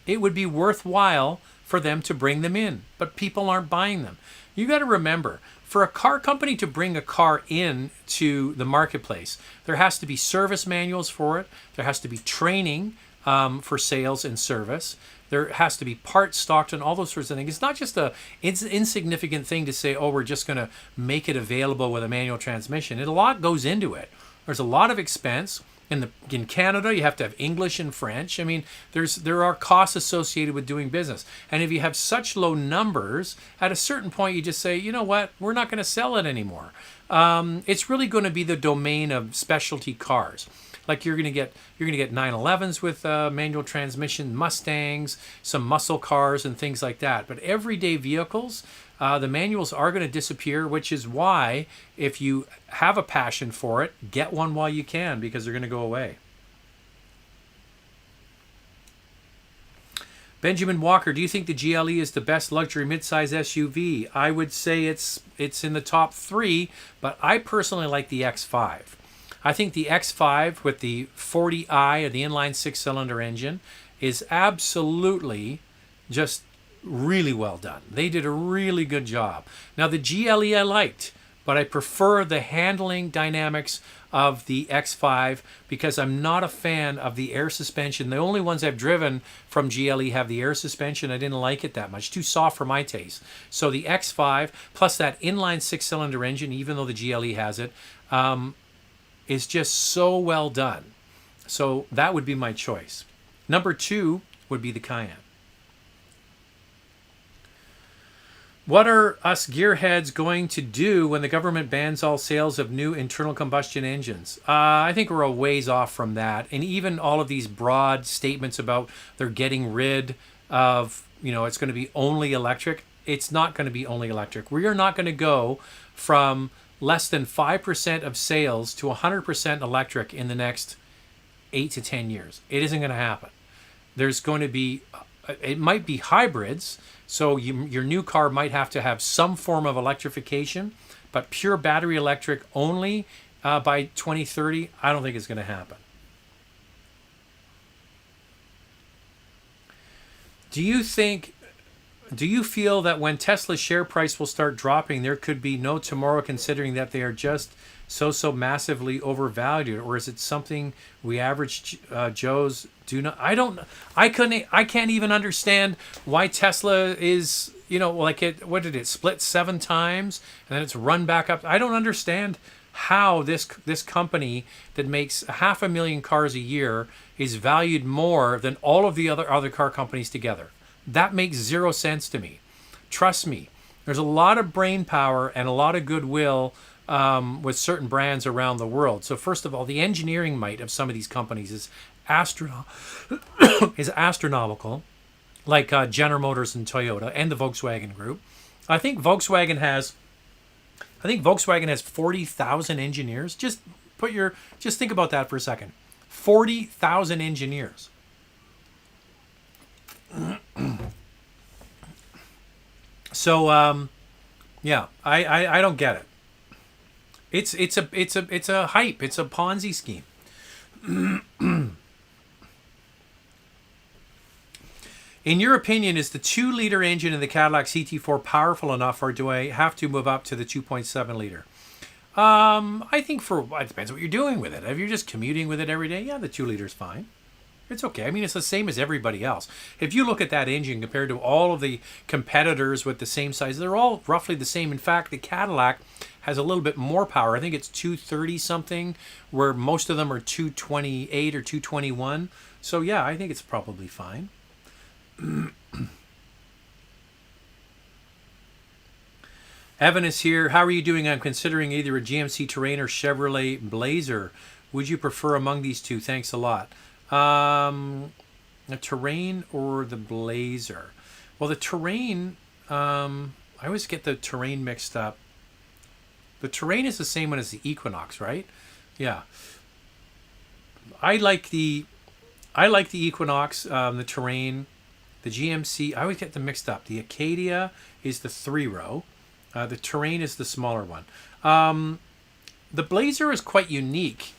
it would be worthwhile for them to bring them in. But people aren't buying them. You got to remember, for a car company to bring a car in to the marketplace, there has to be service manuals for it. There has to be training for sales and service. There has to be parts stocked and all those sorts of things. It's not just it's an insignificant thing to say, oh, we're just going to make it available with a manual transmission. A lot goes into it. There's a lot of expense. In Canada, you have to have English and French. I mean, there are costs associated with doing business. And if you have such low numbers, at a certain point, you just say, you know what, we're not going to sell it anymore. It's really going to be the domain of specialty cars. Like you're going to get 911s with manual transmission, Mustangs, some muscle cars, and things like that. But everyday vehicles, the manuals are going to disappear, which is why if you have a passion for it, get one while you can, because they're going to go away. Benjamin Walker, do you think the GLE is the best luxury midsize SUV? I would say it's in the top 3, but I personally like the X5. I think the X5 with the 40i, or the inline 6-cylinder engine, is absolutely just really well done. They did a really good job. Now the GLE I liked, but I prefer the handling dynamics of the X5 because I'm not a fan of the air suspension. The only ones I've driven from GLE have the air suspension. I didn't like it that much. Too soft for my taste. So the X5 plus that inline 6-cylinder engine, even though the GLE has it, is just so well done. So that would be my choice. Number 2 would be the Cayenne. What are us gearheads going to do when the government bans all sales of new internal combustion engines? I think we're a ways off from that. And even all of these broad statements about they're getting rid of, it's going to be only electric. It's not going to be only electric. We are not going to go from less than 5% of sales to 100% electric in the next 8 to 10 years. It isn't going to happen. There's going to be, it might be hybrids. So your new car might have to have some form of electrification, but pure battery electric only by 2030, I don't think it's going to happen. Do you think Do you feel that when Tesla's share price will start dropping, there could be no tomorrow, considering that they are just so massively overvalued, or is it something we average Joes do not? I can't even understand why Tesla is, like what did it split 7 times and then it's run back up. I don't understand how this company that makes 500,000 cars a year is valued more than all of the other car companies together. That makes 0 sense to me. Trust me, there's a lot of brain power and a lot of goodwill with certain brands around the world. So first of all, the engineering might of some of these companies is astronomical, like General Motors and Toyota and the Volkswagen Group. I think Volkswagen has 40,000 engineers. Just think about that for a second. 40,000 engineers. So yeah, I don't get it. It's a hype. It's a Ponzi scheme. In your opinion, is the 2-liter engine in the Cadillac CT4 powerful enough, or do I have to move up to the 2.7 liter? I think it depends what you're doing with it. If you're just commuting with it every day, yeah, the 2 liter's fine. It's okay. I mean, it's the same as everybody else. If you look at that engine compared to all of the competitors with the same size, they're all roughly the same. In fact, the Cadillac has a little bit more power. I think it's 230 something, where most of them are 228 or 221. So yeah, I think it's probably fine. Evan is here. How are you doing? I'm considering either a GMC Terrain or Chevrolet Blazer. Would you prefer among these two? Thanks a lot. A Terrain or the Blazer? Well, the Terrain, I always get the Terrain mixed up. The Terrain is the same one as the Equinox, right? Yeah. I like the Equinox, the Terrain, the GMC. I always get them mixed up. The Acadia is the 3-row. The Terrain is the smaller one. The Blazer is quite unique.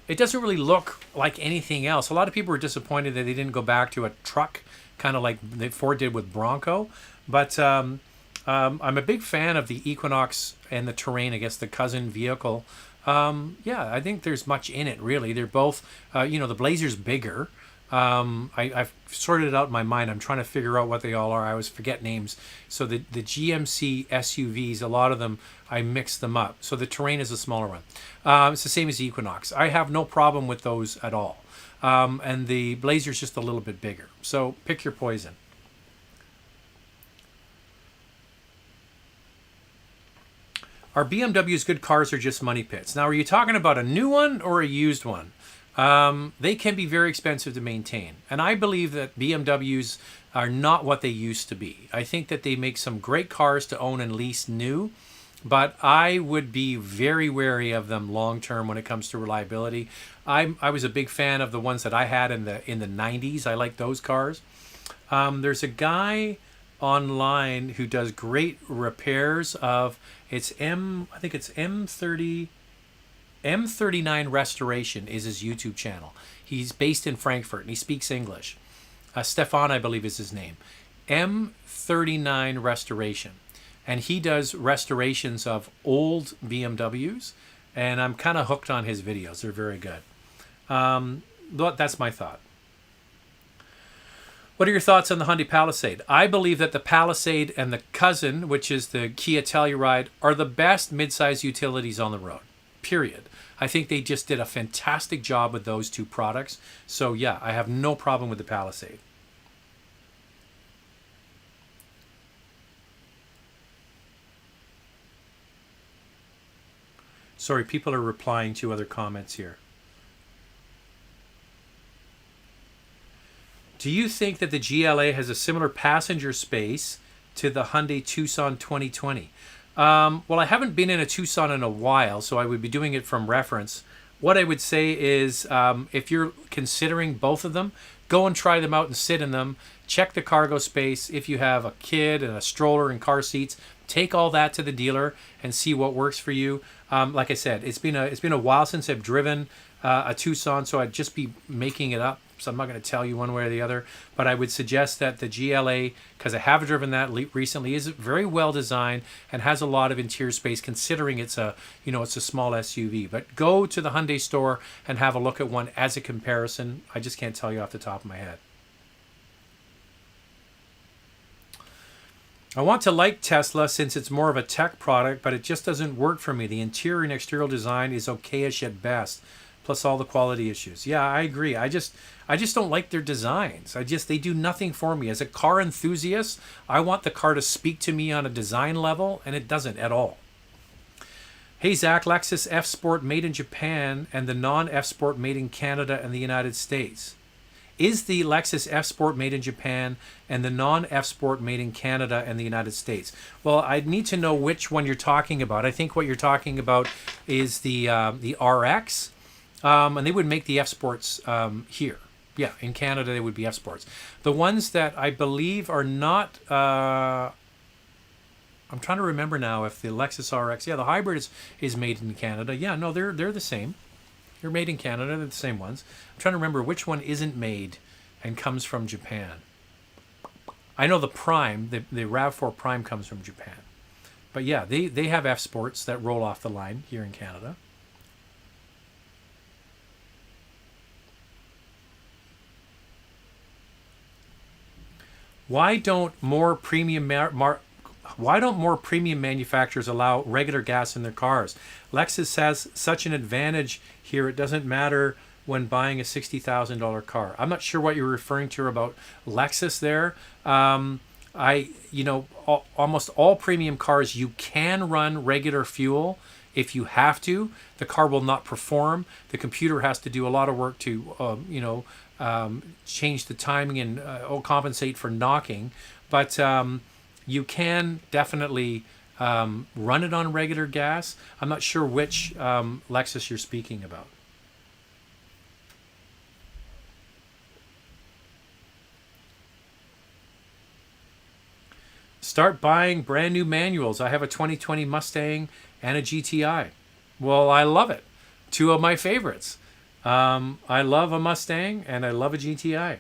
It doesn't really look like anything else. A lot of people were disappointed that they didn't go back to a truck, kind of like Ford did with Bronco. But I'm a big fan of the Equinox and the Terrain, I guess the cousin vehicle. Yeah, I think there's much in it, really. They're both, the Blazer's bigger. I've sorted it out in my mind. I'm trying to figure out what they all are. I always forget names. So the GMC SUVs, a lot of them, I mix them up. So the Terrain is a smaller one. It's the same as the Equinox. I have no problem with those at all. And the Blazer's just a little bit bigger. So pick your poison. Are BMWs good cars or just money pits? Now, are you talking about a new one or a used one? They can be very expensive to maintain. And I believe that BMWs are not what they used to be. I think that they make some great cars to own and lease new, but I would be very wary of them long term when it comes to reliability. I was a big fan of the ones that I had in the 90s. I like those cars. There's a guy online who does great repairs of I think it's M39 Restoration is his YouTube channel. He's based in Frankfurt and he speaks English. Stefan, I believe, is his name. M39 Restoration. And he does restorations of old BMWs, and I'm kind of hooked on his videos. They're very good. That's my thought. What are your thoughts on the Hyundai Palisade? I believe that the Palisade and the cousin, which is the Kia Telluride, are the best midsize utilities on the road, period. I think they just did a fantastic job with those two products. So yeah, I have no problem with the Palisade. Sorry, people are replying to other comments here. Do you think that the GLA has a similar passenger space to the Hyundai Tucson 2020? Well, I haven't been in a Tucson in a while, so I would be doing it from reference. What I would say is, if you're considering both of them, go and try them out and sit in them. Check the cargo space. If you have a kid and a stroller and car seats, take all that to the dealer and see what works for you. Like I said, it's been a while since I've driven a Tucson, so I'd just be making it up so I'm not going to tell you one way or the other. But I would suggest that the GLA, because I have driven that recently, is very well designed and has a lot of interior space, considering it's a it's a small SUV. But go to the Hyundai store and have a look at one as a comparison. I just can't tell you off the top of my head. I want to like Tesla since it's more of a tech product, but it just doesn't work for me. The interior and exterior design is okayish at best, plus all the quality issues. Yeah, I agree. I just don't like their designs. They do nothing for me. As a car enthusiast, I want the car to speak to me on a design level, and it doesn't at all. Hey Zach, Lexus F Sport made in Japan and the non-F Sport made in Canada and the United States. Is the Lexus F Sport made in Japan and the non-F Sport made in Canada and the United States? Well, I'd need to know which one you're talking about. I think what you're talking about is the RX, and they would make the F Sports here. Yeah, in Canada they would be F Sports. The ones that I believe are not... I'm trying to remember now if the Lexus RX... Yeah, the hybrid is made in Canada. Yeah, no, they're the same. They're made in Canada. They're the same ones. I'm trying to remember which one isn't made and comes from Japan. I know the Prime, the RAV4 Prime comes from Japan. But yeah, they have F Sports that roll off the line here in Canada. Why don't more premium manufacturers allow regular gas in their cars? Lexus has such an advantage here. It doesn't matter when buying a $60,000 car. I'm not sure what you're referring to about Lexus there. Almost all premium cars, you can run regular fuel if you have to. The car will not perform. The computer has to do a lot of work to, change the timing and compensate for knocking. But you can definitely run it on regular gas. I'm not sure which Lexus you're speaking about. Start buying brand new manuals. I have a 2020 Mustang and a GTI. Well, I love it. Two of my favorites. I love a Mustang and I love a GTI.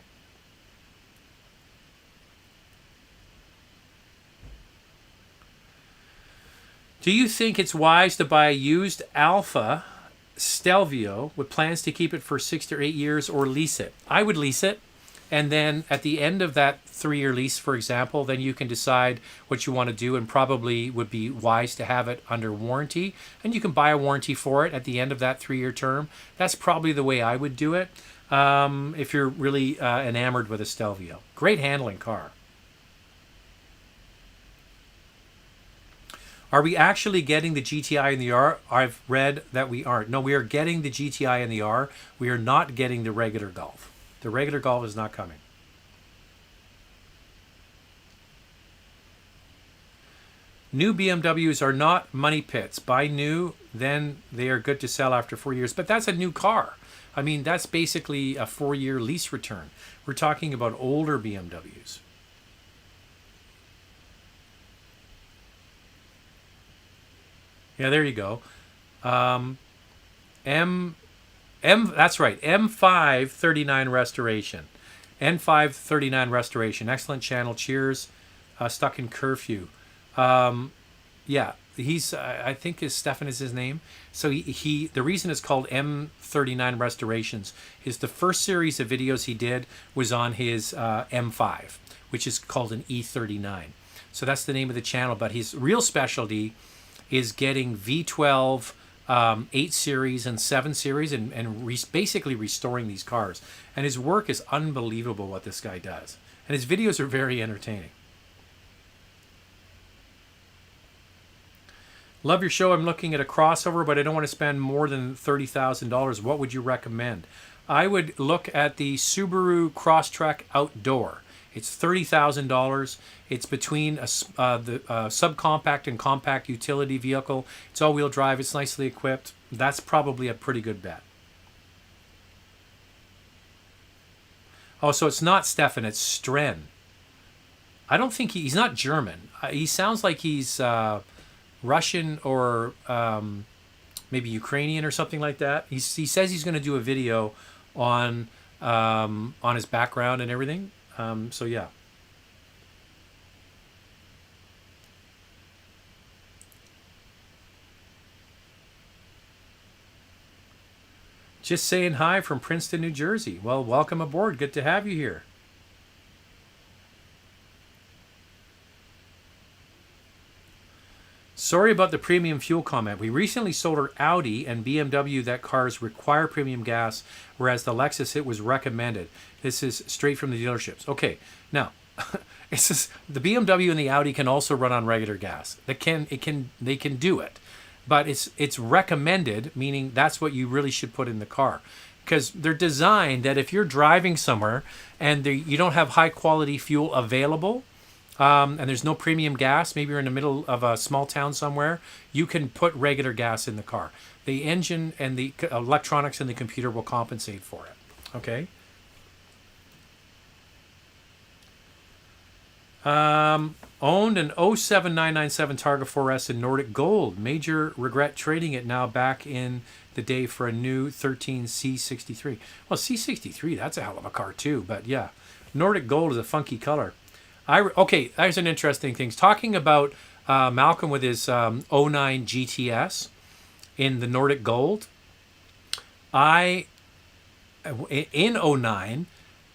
Do you think it's wise to buy a used Alfa Stelvio with plans to keep it for 6 to 8 years or lease it? I would lease it. And then at the end of that 3-year lease, for example, then you can decide what you want to do, and probably would be wise to have it under warranty. And you can buy a warranty for it at the end of that 3-year term. That's probably the way I would do it if you're really enamored with a Stelvio. Great handling car. Are we actually getting the GTI and the R? I've read that we aren't. No, we are getting the GTI and the R. We are not getting the regular Golf. The regular Golf is not coming. New BMWs are not money pits. Buy new, then they are good to sell after 4 years. But that's a new car. I mean, that's basically a 4-year lease return. We're talking about older BMWs. Yeah, there you go. That's right. M539 Restoration. N539 Restoration. Excellent channel. Cheers. Stuck in Curfew. Yeah, he's. I think Stefan is his name. So he. The reason it's called M39 Restorations is the first series of videos he did was on his M5, which is called an E39. So that's the name of the channel. But his real specialty is getting V12. 8 series and 7 series and basically restoring these cars. And his work is unbelievable what this guy does. And his videos are very entertaining. Love your show. I'm looking at a crossover, but I don't want to spend more than $30,000. What would you recommend? I would look at the Subaru Crosstrek Outdoor. It's $30,000. It's between the subcompact and compact utility vehicle. It's all-wheel drive. It's nicely equipped. That's probably a pretty good bet. Oh, so it's not Stefan. It's Stren. I don't think he's not German. He sounds like he's Russian or maybe Ukrainian or something like that. He says he's going to do a video on on his background and everything. So yeah. Just saying hi from Princeton, New Jersey. Well, welcome aboard. Good to have you here. Sorry about the premium fuel comment. We recently sold our Audi and BMW that cars require premium gas, whereas the Lexus, it was recommended. This is straight from the dealerships. Okay, now, it's just, the BMW and the Audi can also run on regular gas. They can do it. But it's recommended, meaning that's what you really should put in the car. Because they're designed that if you're driving somewhere and you don't have high quality fuel available, and there's no premium gas, maybe you're in the middle of a small town somewhere, you can put regular gas in the car. The engine and the electronics and the computer will compensate for it. Okay? Owned an 07997 Targa 4S in Nordic Gold. Major regret trading it now, back in the day for a new 13 C63. Well, C63, that's a hell of a car too, but yeah. Nordic Gold is a funky color. Okay, there's an interesting thing. Talking about Malcolm with his 09 GTS in the Nordic Gold. In 09,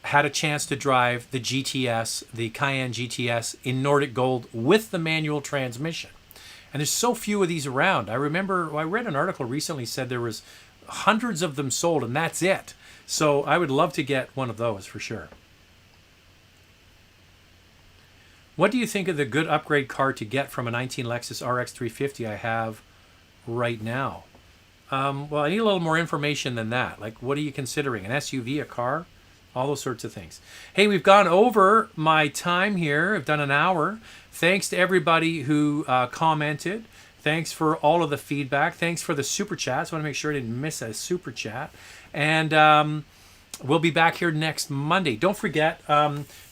had a chance to drive the GTS, the Cayenne GTS in Nordic Gold with the manual transmission. And there's so few of these around. I remember I read an article recently said there was hundreds of them sold, and that's it. So I would love to get one of those for sure. What do you think of the good upgrade car to get from a 19 Lexus RX 350 I have right now? Well, I need a little more information than that. Like, what are you considering? An SUV, a car? All those sorts of things. Hey, we've gone over my time here. I've done an hour. Thanks to everybody who commented. Thanks for all of the feedback. Thanks for the super chats. I want to make sure I didn't miss a super chat. And we'll be back here next Monday. Don't forget,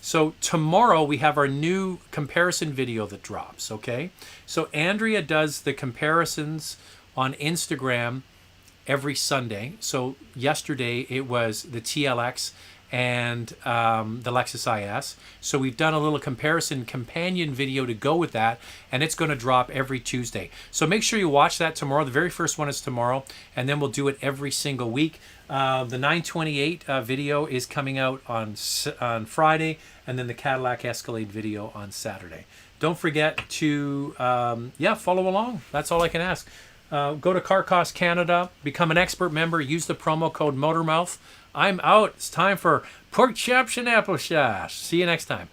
so tomorrow we have our new comparison video that drops, okay? So Andrea does the comparisons on Instagram every Sunday. So yesterday it was the TLX and the Lexus IS. So we've done a little comparison companion video to go with that, and it's going to drop every Tuesday. So make sure you watch that tomorrow. The very first one is tomorrow, and then we'll do it every single week. The 928 video is coming out on Friday, and then the Cadillac Escalade video on Saturday. Don't forget to follow along. That's all I can ask. Go to Car Cost Canada, become an expert member, use the promo code MotorMouth. I'm out. It's time for pork chops and apple sauce. See you next time.